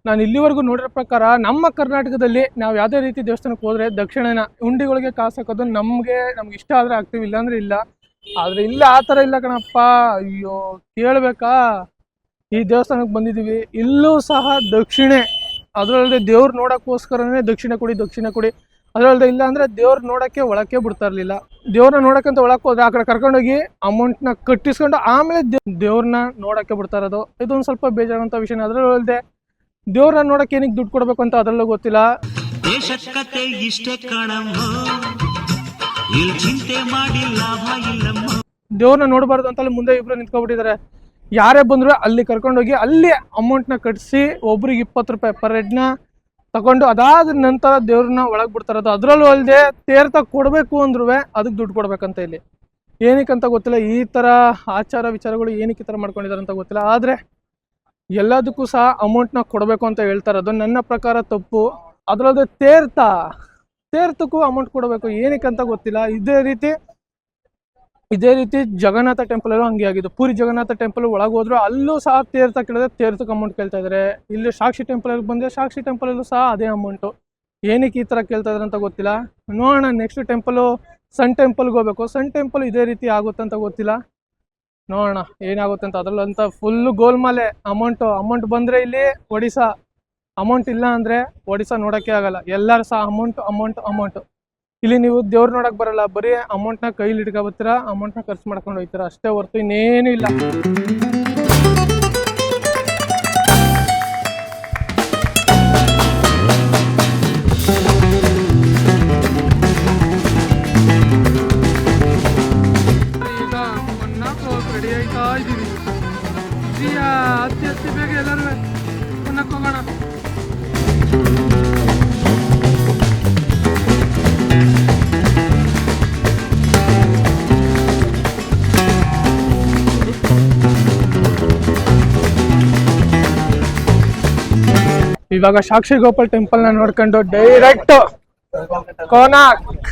ನಾನು ಇಲ್ಲಿವರೆಗೂ ನೋಡಿರೋ ಪ್ರಕಾರ ನಮ್ಮ ಕರ್ನಾಟಕದಲ್ಲಿ ನಾವು ಯಾವುದೇ ರೀತಿ ದೇವಸ್ಥಾನಕ್ಕೆ ಹೋದ್ರೆ ದಕ್ಷಿಣನ ಉಂಡಿಗಳಿಗೆ ಕಾಸು ಹಾಕೋದು ನಮ್ಗೆ ಇಷ್ಟ ಆದ್ರೆ ಆಗ್ತೀವಿ, ಇಲ್ಲಾಂದ್ರೆ ಇಲ್ಲ. ಆದ್ರೆ ಇಲ್ಲ ಆ ಥರ ಇಲ್ಲ ಕಣಪ್ಪ. ಅಯ್ಯೋ ಕೇಳ್ಬೇಕಾ, ಈ ದೇವಸ್ಥಾನಕ್ಕೆ ಬಂದಿದ್ದೀವಿ, ಇಲ್ಲೂ ಸಹ ದಕ್ಷಿಣೆ. ಅದರಲ್ಲದೆ ದೇವ್ರ ನೋಡೋಕ್ಕೋಸ್ಕರನೇ ದಕ್ಷಿಣ ಕೊಡಿ. ಅದರಲ್ಲದೆ ಇಲ್ಲ ಅಂದ್ರೆ ದೇವ್ರ ನೋಡೋಕ್ಕೆ ಒಳಕ್ಕೆ ಬಿಡ್ತಾ ಇರಲಿಲ್ಲ. ದೇವ್ರನ್ನ ನೋಡಕ್ಕಂತ ಒಳಕ್ಕೆ ಹೋದ್ರೆ ಆ ಕಡೆ ಕರ್ಕೊಂಡೋಗಿ ಅಮೌಂಟ್ನ ಕಟ್ಟಿಸ್ಕೊಂಡು ಆಮೇಲೆ ದೇವ್ರನ್ನ ನೋಡೋಕ್ಕೆ ಬಿಡ್ತಾ ಇರೋದು. ಇದೊಂದು ಸ್ವಲ್ಪ ಬೇಜಾರಂಥ ವಿಷಯ. ಅದರಲ್ಲದೆ ದೇವ್ರನ್ನ ನೋಡಕ್ಕೆ ಏನಕ್ಕೆ ದುಡ್ಡು ಕೊಡ್ಬೇಕು ಅಂತ ಅದರಲ್ಲೂ ಗೊತ್ತಿಲ್ಲ. ದೇವ್ರನ್ನ ನೋಡಬಾರ್ದು ಅಂತ ಮುಂದೆ ಇಬ್ರು ನಿಂತ್ಕೊಬಿಟ್ಟಿದ್ದಾರೆ. ಯಾರೇ ಬಂದ್ರು ಅಲ್ಲಿ ಕರ್ಕೊಂಡೋಗಿ ಅಲ್ಲಿ ಅಮೌಂಟ್ನ ಕಟ್ಟಿಸಿ ಒಬ್ರಿಗೆ 20 ರೂಪಾಯಿ ಪರ್ ಹೆಡ್ನ ತಗೊಂಡು ಅದಾದ ನಂತರ ದೇವ್ರನ್ನ ಒಳಗೆ ಬಿಡ್ತಾರದು. ಅದರಲ್ಲೂ ಅಲ್ಲದೆ ತೀರ್ಥ ಕೊಡಬೇಕು ಅಂದ್ರೂ ಅದಕ್ಕೆ ದುಡ್ಡು ಕೊಡ್ಬೇಕಂತ. ಇಲ್ಲಿ ಏನಕ್ಕಂತ ಗೊತ್ತಿಲ್ಲ, ಈ ಥರ ಆಚಾರ ವಿಚಾರಗಳು ಏನಕ್ಕೆ ಈ ಥರ ಮಾಡ್ಕೊಂಡಿದ್ದಾರೆ ಅಂತ ಗೊತ್ತಿಲ್ಲ. ಆದರೆ ಎಲ್ಲದಕ್ಕೂ ಸಹ ಅಮೌಂಟ್ನ ಕೊಡಬೇಕು ಅಂತ ಹೇಳ್ತಾರೆ. ಅದು ನನ್ನ ಪ್ರಕಾರ ತಪ್ಪು. ಅದರಲ್ಲದೆ ತೀರ್ಥಕ್ಕೂ ಅಮೌಂಟ್ ಕೊಡಬೇಕು, ಏನಕ್ಕಂತ ಗೊತ್ತಿಲ್ಲ. ಇದೇ ರೀತಿ ಜಗನ್ನಾಥ ಟೆಂಪಲ್ ಅಲ್ಲೂ ಹಂಗೆ ಆಗಿದ್ದು. ಪೂರಿ ಜಗನ್ನಾಥ ಟೆಂಪಲ್ ಒಳಗೆ ಹೋದ್ರು ಅಲ್ಲೂ ಸಹ ತೀರ್ಥ ಕೇಳಿದ್ರೆ ತೀರ್ಥಕ್ಕೆ ಅಮೌಂಟ್ ಕೇಳ್ತಾ ಇದ್ದಾರೆ. ಇಲ್ಲಿ ಸಾಕ್ಷಿ ಟೆಂಪಲ್ ಬಂದರೆ ಸಾಕ್ಷಿ ಟೆಂಪಲಲ್ಲೂ ಸಹ ಅದೇ ಅಮೌಂಟು. ಏನಕ್ಕೆ ಈ ಥರ ಕೇಳ್ತಾ ಇದ್ದಾರೆ ಅಂತ ಗೊತ್ತಿಲ್ಲ. ನೋಡೋಣ, ನೆಕ್ಸ್ಟ್ ಟೆಂಪಲು ಸನ್ ಟೆಂಪಲ್ಗೆ ಹೋಗ್ಬೇಕು. ಸನ್ ಟೆಂಪಲ್ ಇದೇ ರೀತಿ ಆಗುತ್ತೆ ಅಂತ ಗೊತ್ತಿಲ್ಲ, ನೋಡೋಣ ಏನಾಗುತ್ತೆ ಅಂತ. ಅದರಲ್ಲಂತ ಫುಲ್ಲು ಗೋಲ್ಮಾಲೆ. ಅಮೌಂಟ್ ಬಂದರೆ ಇಲ್ಲಿ ಒಡಿಶಾ, ಅಮೌಂಟ್ ಇಲ್ಲ ಅಂದರೆ ಒಡಿಶಾ ನೋಡೋಕ್ಕೆ ಆಗಲ್ಲ. ಎಲ್ಲರೂ ಸಹ ಅಮೌಂಟು. ಇಲ್ಲಿ ನೀವು ದೇವ್ರು ನೋಡಕ್ ಬರಲ್ಲ, ಬರೀ ಅಮೌಂಟ್ನ ಕೈಲಿ ಇಟ್ಕೊಬತ್ತೀರಾ, ಅಮೌಂಟ್ನ ಖರ್ಚು ಮಾಡ್ಕೊಂಡು ಹೋಗ್ತೀರಾ, ಅಷ್ಟೇ ಹೊರತು ಇನ್ನೇನು ಇಲ್ಲ. ಈಗ ರೆಡಿ ಆಯ್ತಾ ಇದ್ದೀವಿ. ಹತ್ತಿ ಬೇಗ ಎಲ್ಲರೂ ಮುನ್ನಕ್ಕೆ ಹೋಗೋಣ. ಇವಾಗ ಸಾಕ್ಷಿ ಗೋಪಾಲ್ ಟೆಂಪಲ್ ನ ನೋಡ್ಕೊಂಡು ಡೈರೆಕ್ಟ್ ಕೋನಾರ್ಕ್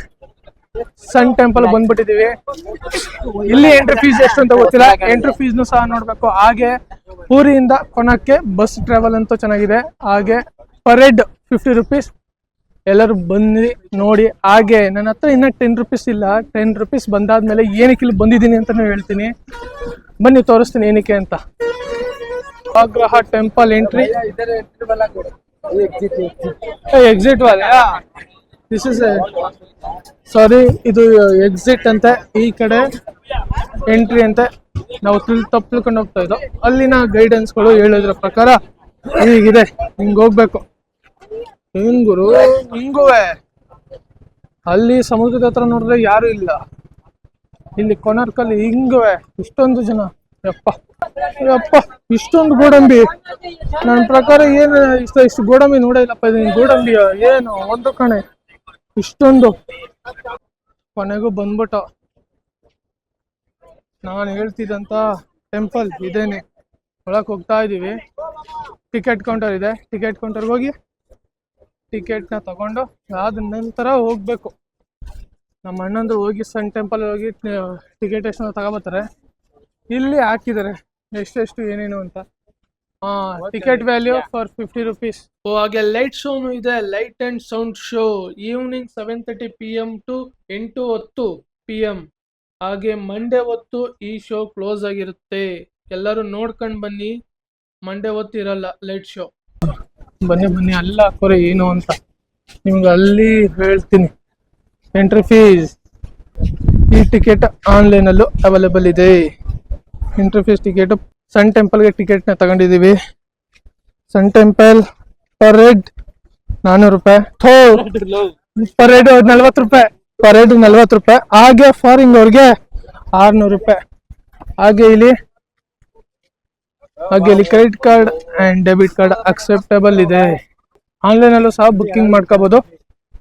ಸನ್ ಟೆಂಪಲ್ ಬಂದ್ಬಿಟ್ಟಿದೀವಿ. ಇಲ್ಲಿ ಎಂಟ್ರಿ ಫೀಸ್ ಎಷ್ಟು ಅಂತ ಗೊತ್ತಿಲ್ಲ, ಎಂಟ್ರಿ ಫೀಸ್ನು ಸಹ ನೋಡ್ಬೇಕು. ಹಾಗೆ ಪೂರಿಯಿಂದ ಕೋನಾರ್ಕ್ಗೆ ಬಸ್ ಟ್ರಾವೆಲ್ ಅಂತೂ ಚೆನ್ನಾಗಿದೆ. ಹಾಗೆ ಪರ್ ಹೆಡ್ 50 ರೂಪೀಸ್. ಎಲ್ಲರೂ ಬನ್ನಿ ನೋಡಿ. ಹಾಗೆ ನನ್ನ ಹತ್ರ ಇನ್ನ 10 ರೂಪೀಸ್ ಇಲ್ಲ. 10 ರೂಪೀಸ್ ಬಂದಾದ್ಮೇಲೆ ಏನಕ್ಕೆ ಇಲ್ಲಿ ಬಂದಿದ್ದೀನಿ ಅಂತಾನು ಹೇಳ್ತೀನಿ. ಬನ್ನಿ ತೋರಿಸ್ತೀನಿ ಏನಕ್ಕೆ ಅಂತ. Navagraha temple entry exit this is sorry, ಇದು ಎಕ್ಸಿಟ್ ಅಂತೆ, ಈ ಕಡೆ ಎಂಟ್ರಿ ಅಂತೆ. ನಾವು ತಪ್ಪಿಕೊಂಡು ಹೋಗ್ತಾ ಇದ್ದೋ. ಅಲ್ಲಿನ ಗೈಡೆನ್ಸ್ಗಳು ಹೇಳಿದ್ರ ಪ್ರಕಾರ ಹೀಗಿದೆ, ಹಿಂಗ್ ಹೋಗ್ಬೇಕು. ಏನ್ ಗುರು ಹಿಂಗುವೆ? ಅಲ್ಲಿ ಸಮುದ್ರದ ಹತ್ರ ನೋಡಿದ್ರೆ ಯಾರು ಇಲ್ಲ, ಇಲ್ಲಿ ಕೋನಾರ್ಕಲ್ಲಿ ಹಿಂಗುವೆ ಇಷ್ಟೊಂದು ಜನ. ಯಪ್ಪ ಇಷ್ಟೊಂದು ಗೋಡಂಬಿ. ನನ್ನ ಪ್ರಕಾರ ಏನು ಇಷ್ಟು ಗೋಡಂಬಿ ನೋಡಿಲ್ಲಪ್ಪ. ಇದೀನಿ ಗೋಡಂಬಿ ಏನು ಒಂದು ಕಣೆ ಇಷ್ಟೊಂದು. ಕೊನೆಗೂ ಬಂದ್ಬಿಟ್ಟು ನಾನು ಹೇಳ್ತಿದ್ದಂತ ಟೆಂಪಲ್ ಇದೇನೆ. ಒಳಗೆ ಹೋಗ್ತಾ ಇದೀವಿ. ಟಿಕೆಟ್ ಕೌಂಟರ್ ಇದೆ. ಟಿಕೆಟ್ ಕೌಂಟರ್ಗೆ ಹೋಗಿ ಟಿಕೆಟ್ನ ತಗೊಂಡು ಆದ ನಂತರ ಹೋಗ್ಬೇಕು. ನಮ್ಮ ಅಣ್ಣಂದು ಹೋಗಿ ಸನ್ ಟೆಂಪಲ್ ಹೋಗಿ ಟಿಕೆಟ್ ಎಷ್ಟು ತಗೋಬರ್ತಾರೆ. ಇಲ್ಲಿ ಹಾಕಿದ್ದಾರೆ ಎಷ್ಟೆಷ್ಟು ಏನೇನು ಅಂತ. Ticket value for 50 rupees. ಹಾಗೆ ಲೈಟ್ ಶೋನು ಇದೆ, light and sound show. Evening 7:30 PM to 8:10 PM. ಹಾಗೆ ಮಂಡೇ ಹೊತ್ತು ಈ ಶೋ ಕ್ಲೋಸ್ ಆಗಿರುತ್ತೆ. ಎಲ್ಲರೂ ನೋಡ್ಕೊಂಡು ಬನ್ನಿ. ಮಂಡೇ ಹೊತ್ತು ಇರಲ್ಲ ಲೈಟ್ ಶೋ. ಬನ್ನಿ ಅಲ್ಲ ಹಾಕೋರೆ ಏನು ಅಂತ ನಿಮ್ಗೆ ಅಲ್ಲಿ ಹೇಳ್ತೀನಿ. ಎಂಟ್ರಿ ಫೀಸ್ ಈ ಟಿಕೆಟ್ ಆನ್ಲೈನಲ್ಲೂ ಅವೈಲೇಬಲ್ ಇದೆ. Entry fees ticket. ಸನ್ ಟೆಂಪಲ್ಗೆ ಟಿಕೆಟ್ನ ತಗೊಂಡಿದ್ದೀವಿ. ಸನ್ ಟೆಂಪಲ್ ಪರ್ ಹೆಡ್ 400 ರೂಪಾಯಿ. ಪರ್ ಹೆಡ್ 40 ರೂಪಾಯಿ. ಪರ್ ಹೆಡ್ 40 ರೂಪಾಯಿ. ಹಾಗೆ ಫಾರಿನ್ ಅವ್ರಿಗೆ 600 ರೂಪಾಯಿ. ಹಾಗೆ ಇಲ್ಲಿ credit card and debit card acceptable ಇದೆ. ಆನ್ಲೈನಲ್ಲೂ ಸಹ ಬುಕ್ಕಿಂಗ್ ಮಾಡ್ಕೋಬಹುದು.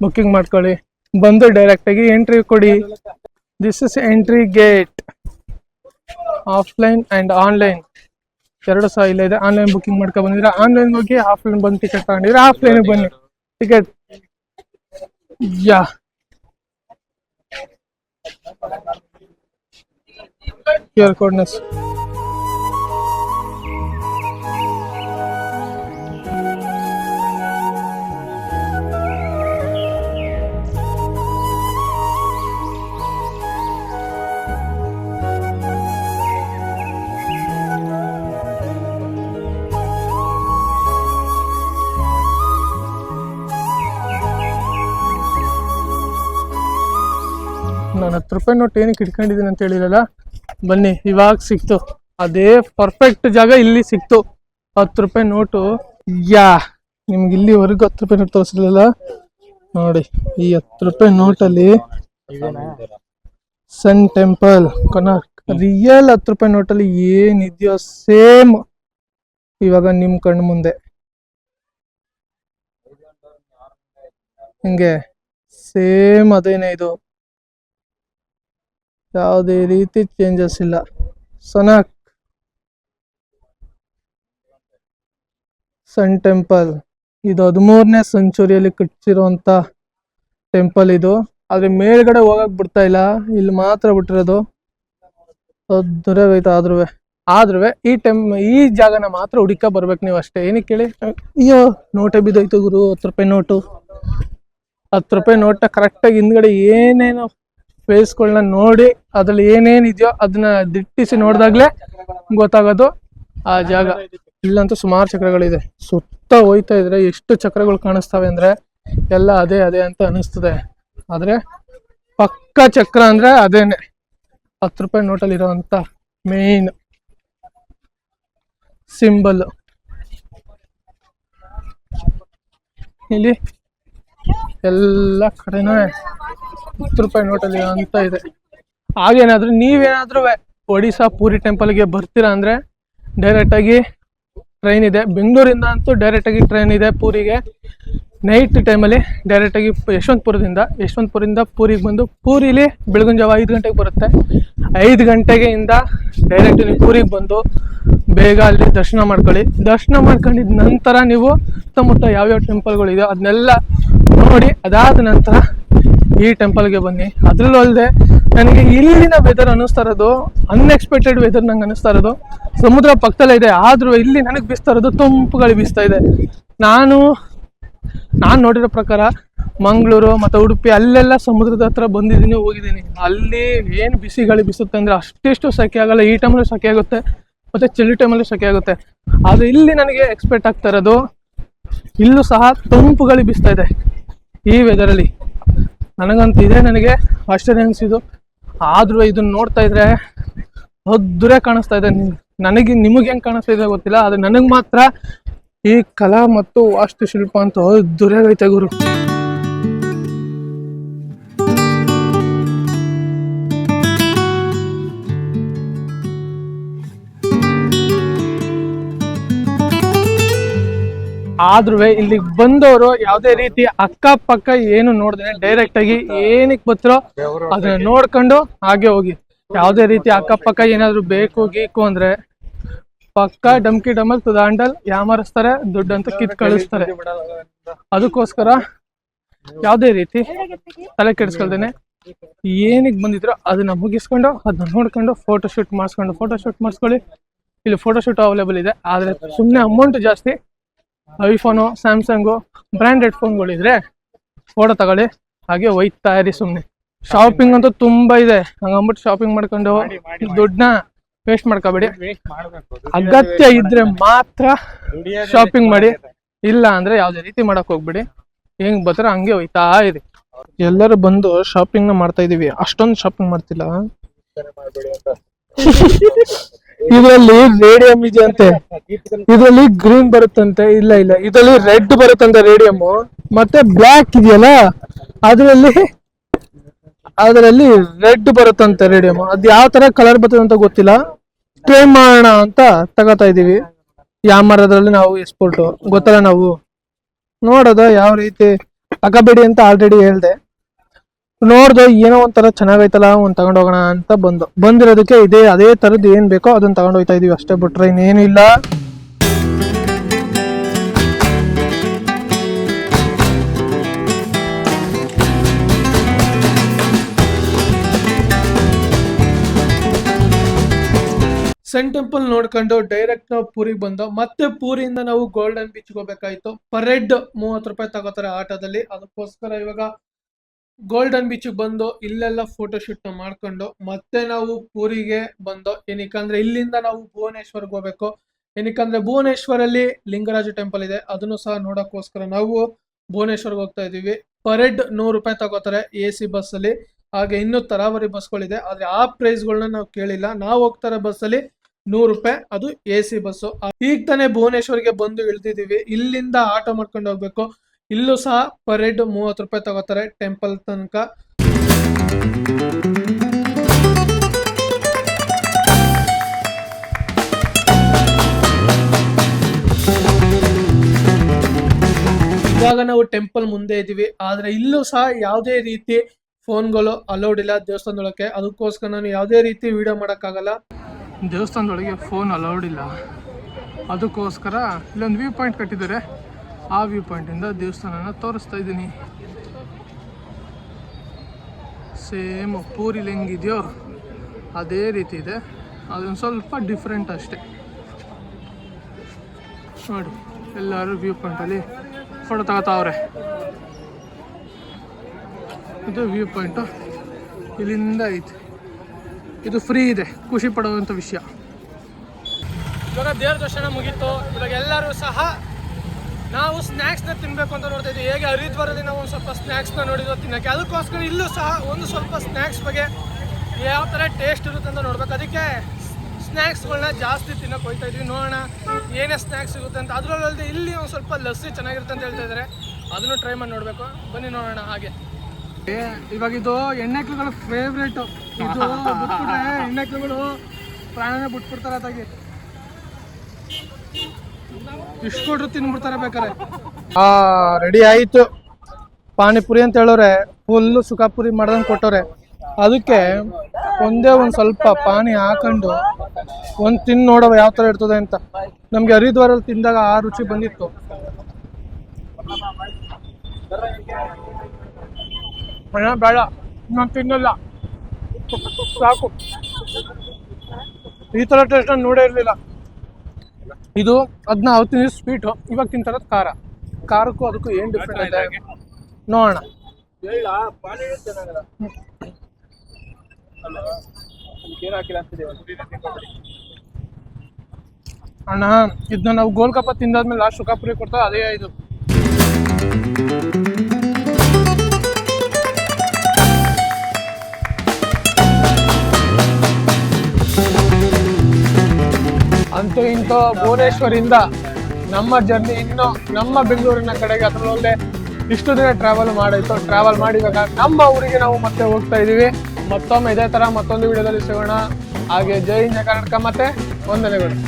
ಬುಕ್ಕಿಂಗ್ ಮಾಡ್ಕೊಳ್ಳಿ. ಬಂದು ಡೈರೆಕ್ಟ್ ಆಗಿ ಎಂಟ್ರಿ ಕೊಡಿ. This is entry gate. Offline and online ಎರಡು ಸಹ ಇಲ್ಲ ಇದೆ. ಆನ್ಲೈನ್ ಬುಕ್ಕಿಂಗ್ ಮಾಡ್ಕೊ ಬಂದಿದ್ರೆ ಆನ್ಲೈನ್ ಹೋಗಿ, ಆಫ್ಲೈನ್ ಬಂದು ಟಿಕೆಟ್ ತಗೊಂಡಿದ್ರೆ ಆಫ್ಲೈನ್ ಬನ್ನಿ ಟಿಕೆಟ್. QR ಕೋಡ್ನೆಸ್ 10 ರೂಪಾಯಿ ನೋಟ್ ಏನಕ್ಕೆ ಇಟ್ಕೊಂಡಿದ್ದೀನಿ ಅಂತ ಹೇಳಿರಲ್ಲ, ಬನ್ನಿ ಇವಾಗ ಸಿಕ್ತು. ಅದೇ ಪರ್ಫೆಕ್ಟ್ ಜಾಗ ಇಲ್ಲಿ ಸಿಕ್ತು. 10 ರೂಪಾಯಿ ನೋಟು. ನಿಮ್ಗೆ ಇಲ್ಲಿವರೆಗೂ 10 ರೂಪಾಯಿ ನೋಟ್ ತೋರಿಸಿರ್ಲಿಲ್ಲ ನೋಡಿ. ಈ 10 ರೂಪಾಯಿ ನೋಟಲ್ಲಿ ಸನ್ ಟೆಂಪಲ್ ಕೊನಾರ್ಕ್ ರಿಯಲ್ 10 ರೂಪಾಯಿ ನೋಟಲ್ಲಿ ಏನಿದೆಯೋ ಸೇಮ್ ಇವಾಗ ನಿಮ್ ಕಣ್ಣು ಮುಂದೆ ಹಿಂಗೆ ಸೇಮ್ ಅದೇನೆ ಇದು, ಯಾವುದೇ ರೀತಿ ಚೇಂಜಸ್ ಇಲ್ಲ. ಸನಾಕ್ ಸನ್ ಟೆಂಪಲ್ ಇದು 13ನೇ ಸೆಂಚುರಿಯಲ್ಲಿ ಕಟ್ಟಿಸಿರುವಂತ ಟೆಂಪಲ್ ಇದು. ಆದ್ರೆ ಮೇಲ್ಗಡೆ ಹೋಗಕ್ ಬಿಡ್ತಾ ಇಲ್ಲ, ಇಲ್ಲಿ ಮಾತ್ರ ಬಿಟ್ಟಿರೋದು. ದೂರವೈತೆ ಆದ್ರೂ ಈ ಜಾಗನ ಮಾತ್ರ ಹುಡುಕ ಬರ್ಬೇಕು ನೀವು ಅಷ್ಟೇ. ಏನಕ್ಕೆ ಕೇಳಿ, ಅಯ್ಯೋ ನೋಟೇ ಬಿದ್ದೋಯ್ತು ಗುರು. 10 ರೂಪಾಯಿ ನೋಟು, 10 ರೂಪಾಯಿ ನೋಟ ಕರೆಕ್ಟಾಗಿ ಹಿಂದ್ಗಡೆ ಏನೇನು ಫೇಸ್ಗಳನ್ನ ನೋಡಿ ಅದ್ರಲ್ಲಿ ಏನೇನಿದೆಯೋ ಅದನ್ನ ದಿಟ್ಟಿಸಿ ನೋಡಿದಾಗ್ಲೇ ಗೊತ್ತಾಗೋದು ಆ ಜಾಗ. ಇಲ್ಲಂತೂ ಸುಮಾರು ಚಕ್ರಗಳಿದೆ. ಸುತ್ತ ಹೋಯ್ತಾ ಇದ್ರೆ ಎಷ್ಟು ಚಕ್ರಗಳು ಕಾಣಿಸ್ತವೆ ಅಂದ್ರೆ ಎಲ್ಲ ಅದೇ ಅಂತ ಅನಿಸ್ತದೆ. ಆದ್ರೆ ಪಕ್ಕ ಚಕ್ರ ಅಂದ್ರೆ ಅದೇನೆ 10 ರೂಪಾಯಿ ನೋಟಲ್ಲಿ ಇರೋಂತ ಮೇನ್ ಸಿಂಬಲ್. ಇಲ್ಲಿ ಎಲ್ಲ ಕಡೆನೂ 10 ರೂಪಾಯಿ ನೋಟಲ್ಲಿ ಅಂತ ಇದೆ. ಹಾಗೇನಾದ್ರೂ ನೀವೇನಾದ್ರೂ ಒಡಿಶಾ ಪೂರಿ ಟೆಂಪಲ್ಗೆ ಬರ್ತೀರಾ ಅಂದ್ರೆ ಡೈರೆಕ್ಟ್ ಆಗಿ ಟ್ರೈನ್ ಇದೆ. ಬೆಂಗಳೂರಿಂದ ಅಂತೂ ಡೈರೆಕ್ಟ್ ಆಗಿ ಟ್ರೈನ್ ಇದೆ ಪೂರಿಗೆ. ನೈಟ್ ಟೈಮಲ್ಲಿ ಡೈರೆಕ್ಟ್ ಆಗಿ ಯಶವಂತಪುರದಿಂದ ಪೂರಿಗೆ ಬಂದು ಪೂರಿಲಿ ಬೆಳಗಿನ ಜಾವ 5 ಗಂಟೆಗೆ ಬರುತ್ತೆ. 5 ಗಂಟೆಗೆ ಇಂದ ಡೈರೆಕ್ಟ್ ನೀವು ಪೂರಿಗೆ ಬಂದು ಬೇಗ ಅಲ್ಲಿ ದರ್ಶನ ಮಾಡ್ಕೊಳ್ಳಿ. ದರ್ಶನ ಮಾಡ್ಕೊಂಡಿದ ನಂತರ ನೀವು ಸುತ್ತಮುತ್ತ ಯಾವ್ಯಾವ ಟೆಂಪಲ್ಗಳಿದೆ ಅದನ್ನೆಲ್ಲ ನೋಡಿ ಅದಾದ ನಂತರ ಈ ಟೆಂಪಲ್ಗೆ ಬನ್ನಿ. ಅದ್ರಲ್ಲೂ ಅಲ್ಲದೆ ನನಗೆ ಇಲ್ಲಿನ ವೆದರ್ ಅನ್ನಿಸ್ತಾ ಇರೋದು ಅನ್ಎಕ್ಸ್ಪೆಕ್ಟೆಡ್ ವೆದರ್ ನಂಗೆ ಅನ್ನಿಸ್ತಾ ಇರೋದು. ಸಮುದ್ರ ಪಕ್ಕದಲ್ಲೇ ಇದೆ, ಆದ್ರೂ ಇಲ್ಲಿ ನನಗೆ ಬೀಸ್ತಾ ಇರೋದು ತಂಪು ಗಾಳಿ ಬೀಸ್ತಾ ಇದೆ. ನಾನು ನೋಡಿರೋ ಪ್ರಕಾರ ಮಂಗಳೂರು ಮತ್ತೆ ಉಡುಪಿ ಅಲ್ಲೆಲ್ಲ ಸಮುದ್ರದ ಹತ್ರ ಬಂದಿದ್ದೀನಿ, ಹೋಗಿದ್ದೀನಿ. ಅಲ್ಲಿ ಏನು ಬಿಸಿ ಗಾಳಿ ಬೀಸುತ್ತೆ ಅಂದ್ರೆ ಅಷ್ಟೆಷ್ಟು ಸೆಕೆ ಆಗಲ್ಲ. ಈ ಟೈಮಲ್ಲೂ ಸೆಕೆ ಆಗುತ್ತೆ ಮತ್ತೆ ಚಳಿ ಟೈಮಲ್ಲೂ ಸೆಕೆ ಆಗುತ್ತೆ. ಆದ್ರೆ ಇಲ್ಲಿ ನನಗೆ ಎಕ್ಸ್ಪೆಕ್ಟ್ ಆಗ್ತಾ ಇರೋದು ಇಲ್ಲೂ ಸಹ ತಂಪು ಗಾಳಿ ಬೀಸ್ತಾ ಇದೆ ಈ ವೆದರಲ್ಲಿ. ನನಗಂತೂ ಇದೆ ನನಗೆ ಆಶ್ಚರ್ಯ ಅನಿಸಿದ್ದು. ಆದ್ರೂ ಇದನ್ನ ನೋಡ್ತಾ ಇದ್ರೆ ಅದ್ದುರೆ ಕಾಣಿಸ್ತಾ ಇದೆ. ನಿಮಗೆ ಹೆಂಗ್ ಕಾಣಿಸ್ತಾ ಇದೆ ಗೊತ್ತಿಲ್ಲ, ಆದ್ರೆ ನನಗ್ ಮಾತ್ರ ಈ ಕಲಾ ಮತ್ತು ವಾಸ್ತುಶಿಲ್ಪ ಅಂತ ಅದ್ದುರೆಗೈತೆ ಗುರು. ಆದ್ರೂ ಇಲ್ಲಿಗೆ ಬಂದವರು ಯಾವುದೇ ರೀತಿ ಅಕ್ಕಪಕ್ಕ ಏನು ನೋಡಿದ್ರೆ ಡೈರೆಕ್ಟ್ ಆಗಿ ಏನಕ್ಕೆ ಬರ್ತಿರೋ ಅದನ್ನ ನೋಡ್ಕೊಂಡು ಹಾಗೆ ಹೋಗಿ. ಯಾವುದೇ ರೀತಿ ಅಕ್ಕಪಕ್ಕ ಏನಾದ್ರು ಬೇಕು ಗೀಕು ಅಂದ್ರೆ ಪಕ್ಕ ಡಮ್ಕಿ ಡಮಲ್ ತುದಾಂಡಲ್ ಯಾಮರಿಸ್ತಾರೆ, ದುಡ್ಡಂತ ಕಿತ್ ಕಳಿಸ್ತಾರೆ. ಅದಕ್ಕೋಸ್ಕರ ಯಾವುದೇ ರೀತಿ ತಲೆ ಕೆಡಿಸ್ಕೊಳ್ದೇನೆ ಏನಕ್ಕೆ ಬಂದಿದ್ರು ಅದನ್ನ ಮುಗಿಸ್ಕೊಂಡು ಅದನ್ನ ನೋಡ್ಕೊಂಡು ಫೋಟೋಶೂಟ್ ಮಾಡಿಸ್ಕೊಳ್ಳಿ. ಇಲ್ಲಿ ಫೋಟೋಶೂಟ್ ಅವೈಲೇಬಲ್ ಇದೆ. ಆದ್ರೆ ಸುಮ್ಮನೆ ಅಮೌಂಟ್ ಜಾಸ್ತಿ. ಐಫೋನು, ಸ್ಯಾಮ್ಸಂಗು, ಬ್ರ್ಯಾಂಡೆಡ್ ಫೋನ್ಗಳಿದ್ರೆ ಫೋಟೋ ತಗೊಳ್ಳಿ, ಹಾಗೆ ಒಯ್ತಾ ಇರಿ ಸುಮ್ಮನೆ. ಶಾಪಿಂಗ್ ಅಂತೂ ತುಂಬಾ ಇದೆ, ಹಂಗಂದ್ಬಿಟ್ಟು ಶಾಪಿಂಗ್ ಮಾಡ್ಕೊಂಡು ದುಡ್ಡನ್ನ ವೇಸ್ಟ್ ಮಾಡ್ಕೋಬೇಡಿ. ಅಗತ್ಯ ಇದ್ರೆ ಮಾತ್ರ ಶಾಪಿಂಗ್ ಮಾಡಿ, ಇಲ್ಲ ಅಂದ್ರೆ ಯಾವ್ದೇ ರೀತಿ ಮಾಡಕ್ ಹೋಗ್ಬೇಡಿ. ಹೆಂಗ್ ಬರ್ತಾರ ಹಂಗೆ ಒಯ್ತಾ ಇರಿ. ಎಲ್ಲರೂ ಬಂದು ಶಾಪಿಂಗ್ ನ ಮಾಡ್ತಾ ಇದೀವಿ, ಅಷ್ಟೊಂದು ಶಾಪಿಂಗ್ ಮಾಡ್ತಿಲ್ಲ. ಇದರಲ್ಲಿ ರೇಡಿಯಂ ಇದೆ ಅಂತೆ, ಇದರಲ್ಲಿ ಗ್ರೀನ್ ಬರುತ್ತಂತೆ, ಇಲ್ಲ ಇದರಲ್ಲಿ ರೆಡ್ ಬರುತ್ತಂತೆ ರೇಡಿಯಂ, ಮತ್ತೆ ಬ್ಲ್ಯಾಕ್ ಇದೆಯಲ್ಲ ಅದರಲ್ಲಿ ರೆಡ್ ಬರುತ್ತಂತೆ ರೇಡಿಯಂ. ಅದ್ ಯಾವ ತರ ಕಲರ್ ಬರ್ತದೆ ಅಂತ ಗೊತ್ತಿಲ್ಲ, ಟ್ರೈ ಮಾಡೋಣ ಅಂತ ತಗೋತಾ ಇದೀವಿ. ಯಾಮರದ್ರಲ್ಲಿ ನಾವು ಎಕ್ಸ್ಪೋರ್ಟ್ ಗೊತ್ತಲ್ಲ, ನಾವು ನೋಡೋದು ಯಾವ ರೀತಿ ತಗೋಬೇಡಿ ಅಂತ ಆಲ್ರೆಡಿ ಹೇಳ್ದೆ. ನೋಡ್ದು ಏನೋ ಒಂಥರ ಚೆನ್ನಾಗೈತಲ್ಲ ಒಂದ್ ತಗೊಂಡೋಗೋಣ ಅಂತ ಬಂದಿರೋದಕ್ಕೆ ಅದೇ ತರದ್ ಏನ್ ಬೇಕೋ ಅದನ್ನ ತಗೊಂಡೋಗ್ತಾ ಇದೀವಿ ಅಷ್ಟೇ, ಬಿಟ್ರೆ ಇನ್ನೇನು ಇಲ್ಲ. ಸನ್ ಟೆಂಪಲ್ ನೋಡ್ಕೊಂಡು ಡೈರೆಕ್ಟ್ ನಾವು ಪೂರಿಗೆ ಬಂದು ಮತ್ತೆ ಪೂರಿಯಿಂದ ನಾವು ಗೋಲ್ಡನ್ ಬೀಚ್ ಹೋಗ್ಬೇಕಾಯ್ತು. ಪರ್ ಹೆಡ್ 30 ರೂಪಾಯಿ ತಗೋತಾರೆ ಆಟೋದಲ್ಲಿ. ಅದಕ್ಕೋಸ್ಕರ ಇವಾಗ ಗೋಲ್ಡನ್ ಬೀಚ್ ಬಂದು ಇಲ್ಲೆಲ್ಲ ಫೋಟೋಶೂಟ್ ಮಾಡ್ಕೊಂಡು ಮತ್ತೆ ನಾವು ಪೂರಿಗೆ ಬಂದು, ಏನಕ್ಕಂದ್ರೆ ಇಲ್ಲಿಂದ ನಾವು ಭುವನೇಶ್ವರ್ಗೆ ಹೋಗ್ಬೇಕು. ಏನಕ್ಕಂದ್ರೆ ಭುವನೇಶ್ವರಲ್ಲಿ ಲಿಂಗರಾಜ ಟೆಂಪಲ್ ಇದೆ, ಅದನ್ನು ಸಹ ನೋಡಕ್ಕೋಸ್ಕರ ನಾವು ಭುವನೇಶ್ವರ್ಗೆ ಹೋಗ್ತಾ ಇದೀವಿ. ಪರ್ ಹೆಡ್ 100 ರೂಪಾಯಿ ತಗೋತಾರೆ AC ಬಸ್ ಅಲ್ಲಿ. ಹಾಗೆ ಇನ್ನೂ ತರಾವರಿ ಬಸ್ಗಳಿದೆ. ಆದ್ರೆ ಆ ಪ್ರೈಸ್ಗಳನ್ನ ನಾವು ಕೇಳಿಲ್ಲ. ನಾವು ಹೋಗ್ತಾರೆ ಬಸ್ಸಲ್ಲಿ 100 ರೂಪಾಯಿ, ಅದು AC ಬಸ್ಸು. ಈಗ ತಾನೇ ಭುವನೇಶ್ವರ್ಗೆ ಬಂದು ಇಳಿದಿದ್ದೀವಿ. ಇಲ್ಲಿಂದ ಆಟೋ ಮಾಡ್ಕೊಂಡು ಹೋಗ್ಬೇಕು. ಇಲ್ಲೂ ಸಹ ಪರ್ ಹೆಡ್ 30 ರೂಪಾಯಿ ತಗೋತಾರೆ ಟೆಂಪಲ್ ತನಕ. ಇವಾಗ ನಾವು ಟೆಂಪಲ್ ಮುಂದೆ ಇದ್ದೀವಿ. ಆದ್ರೆ ಇಲ್ಲೂ ಸಹ ಯಾವುದೇ ರೀತಿ ಫೋನ್ಗಳು ಅಲೌಡ್ ಇಲ್ಲ ದೇವಸ್ಥಾನದೊಳಗೆ. ಅದಕ್ಕೋಸ್ಕರ ನಾನು ಯಾವುದೇ ರೀತಿ ವಿಡಿಯೋ ಮಾಡೋಕ್ಕಾಗಲ್ಲ. ದೇವಸ್ಥಾನದೊಳಗೆ ಫೋನ್ ಅಲೌಡ್ ಇಲ್ಲ, ಅದಕ್ಕೋಸ್ಕರ ಇಲ್ಲೊಂದು ವ್ಯೂ ಪಾಯಿಂಟ್ ಕಟ್ಟಿದ್ದಾರೆ. ಆ ವ್ಯೂ ಪಾಯಿಂಟಿಂದ ದೇವಸ್ಥಾನನ ತೋರಿಸ್ತಾ ಇದ್ದೀನಿ. ಸೇಮ್ ಪೂರಿಲಿ ಹೆಂಗಿದೆಯೋ ಅದೇ ರೀತಿ ಇದೆ, ಅದೊಂದು ಸ್ವಲ್ಪ ಡಿಫ್ರೆಂಟ್ ಅಷ್ಟೇ. ನೋಡಿ, ಎಲ್ಲರೂ ವ್ಯೂ ಪಾಯಿಂಟಲ್ಲಿ ಫೋಟೋ ತಗೋತಾವ್ರೆ. ಇದು ವ್ಯೂ ಪಾಯಿಂಟು ಇಲ್ಲಿಂದ ಐತೆ. ಇದು ಫ್ರೀ ಇದೆ, ಖುಷಿ ಪಡುವಂಥ ವಿಷಯ. ಇವಾಗ ದೇವ್ರ ದರ್ಶನ ಮುಗೀತು. ಇವಾಗ ಎಲ್ಲರೂ ಸಹ ನಾವು ಸ್ನ್ಯಾಕ್ಸ್ನ ತಿನ್ನಬೇಕು ಅಂತ ನೋಡ್ತಾ ಇದ್ದೀವಿ. ಹೇಗೆ ಹರಿದ್ವಾರದಲ್ಲಿ ನಾವು ಒಂದು ಸ್ವಲ್ಪ ಸ್ನ್ಯಾಕ್ಸ್ನ ನೋಡಿದ್ವಿ ತಿನ್ನೋಕ್ಕೆ, ಅದಕ್ಕೋಸ್ಕರ ಇಲ್ಲೂ ಸಹ ಒಂದು ಸ್ವಲ್ಪ ಸ್ನ್ಯಾಕ್ಸ್ ಬಗ್ಗೆ ಯಾವ ಥರ ಟೇಸ್ಟ್ ಇರುತ್ತೆ ಅಂತ ನೋಡ್ಬೇಕು. ಅದಕ್ಕೆ ಸ್ನ್ಯಾಕ್ಸ್ಗಳನ್ನ ಜಾಸ್ತಿ ತಿನ್ನೋಕೆ ಹೋಗ್ತಾ ಇದ್ವಿ. ನೋಡೋಣ ಏನೇ ಸ್ನ್ಯಾಕ್ಸ್ ಸಿಗುತ್ತೆ ಅಂತ. ಅದರಲ್ಲದೆ ಇಲ್ಲಿ ಒಂದು ಸ್ವಲ್ಪ ಲಸ್ಸಿ ಚೆನ್ನಾಗಿರುತ್ತೆ ಅಂತ ಹೇಳ್ತಾ ಇದ್ದಾರೆ, ಅದನ್ನು ಟ್ರೈ ಮಾಡಿ ನೋಡಬೇಕು. ಬನ್ನಿ ನೋಡೋಣ. ಹಾಗೆ ಇವಾಗ ಇದು ಎಣ್ಣೆಕ್ಳುಗಳ ಫೇವ್ರೇಟು. ಇದು ಬಿಟ್ಬಿಟ್ರೆ ಎಣ್ಣೆಕ್ಳುಗಳು ಪ್ರಾಣನೇ ಬಿಟ್ಬಿಡ್ತಾರೆ. ಅದಾಗಿ ಇಷ್ಟು ಕೊಟ್ರು ತಿನ್ಬಿಡ್ತಾರೆ ಬೇಕಾರೆ. ರೆಡಿ ಆಯಿತು ಪಾನಿಪುರಿ ಅಂತ ಹೇಳೋರೆ. ಫುಲ್ಲು ಸುಖಾಪುರಿ ಮಾಡ್ದಂಗೆ ಕೊಟ್ಟವ್ರೆ. ಅದಕ್ಕೆ ಒಂದೇ ಒಂದು ಸ್ವಲ್ಪ ಪಾನಿ ಹಾಕೊಂಡು ಒಂದು ತಿಂದು ನೋಡವ ಯಾವ ಥರ ಇರ್ತದೆ ಅಂತ. ನಮಗೆ ಹರಿದ್ವಾರಲ್ಲಿ ತಿಂದಾಗ ಆ ರುಚಿ ಬಂದಿತ್ತು. ಬೇಡ, ನಾನು ತಿನ್ನಲ್ಲ, ಸಾಕು. ಈ ಥರ ಟೇಸ್ಟ್ ನಾನು ನೋಡೇ ಇರಲಿಲ್ಲ. ಇದು ಅದನ್ನ ಅವತ್ತಿನ ಸ್ವೀಟು, ಇವಾಗ ತಿಂತಾರದು ಖಾರ. ಖಾರಕ್ಕೂ ಅದಕ್ಕೂ ಏನು ಡಿಫ್ರೆಂಟ್ ಇದೆ ನೋಡೋಣ. ಅಣ್ಣ, ಇದನ್ನ ನಾವು ಗೋಲ್ಗಪ್ಪ ತಿಂದಾದ್ಮೇಲೆ ಲಾಸ್ಟ್ ಸುಖಾಪುರಿ ಕೊಡ್ತಾರೆ, ಅದೇ ಇದು. ಅಂತೂ ಇಂತೂ ಭುವನೇಶ್ವರಿಂದ ನಮ್ಮ ಜರ್ನಿ ಇನ್ನು ನಮ್ಮ ಬೆಂಗಳೂರಿನ ಕಡೆಗೆ ಅದರಲ್ಲೇ ಇಷ್ಟು ದಿನ ಟ್ರಾವೆಲ್ ಮಾಡಿ ಇವಾಗ ನಮ್ಮ ಊರಿಗೆ ನಾವು ಮತ್ತೆ ಹೋಗ್ತಾ ಇದ್ದೀವಿ. ಮತ್ತೊಮ್ಮೆ ಇದೇ ಥರ ಮತ್ತೊಂದು ವಿಡಿಯೋದಲ್ಲಿ ಸಿಗೋಣ. ಹಾಗೆ ಜೈ ಹಿಂದ್ ಕರ್ನಾಟಕ, ಮತ್ತೆ ವಂದನೆಗಳು.